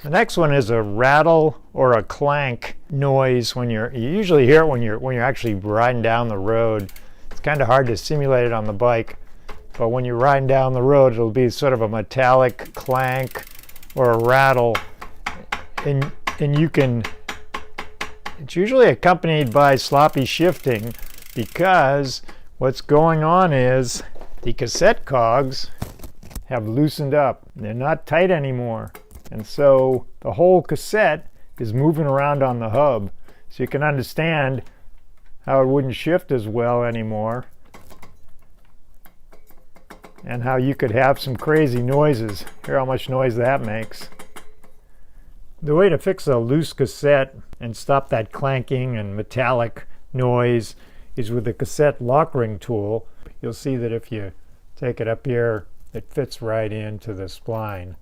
The next one is a rattle or a clank noise. You usually hear it when you're actually riding down the road. It's kind of hard to simulate it on the bike, but when you're riding down the road, it'll be sort of a metallic clank or a rattle, and it's usually accompanied by sloppy shifting, because what's going on is the cassette cogs have loosened up. They're not tight anymore. And so the whole cassette is moving around on the hub. So you can understand how it wouldn't shift as well anymore, and how you could have some crazy noises. Hear how much noise that makes. The way to fix a loose cassette and stop that clanking and metallic noise is with the cassette lock ring tool. You'll see that if you take it up here, it fits right into the spline.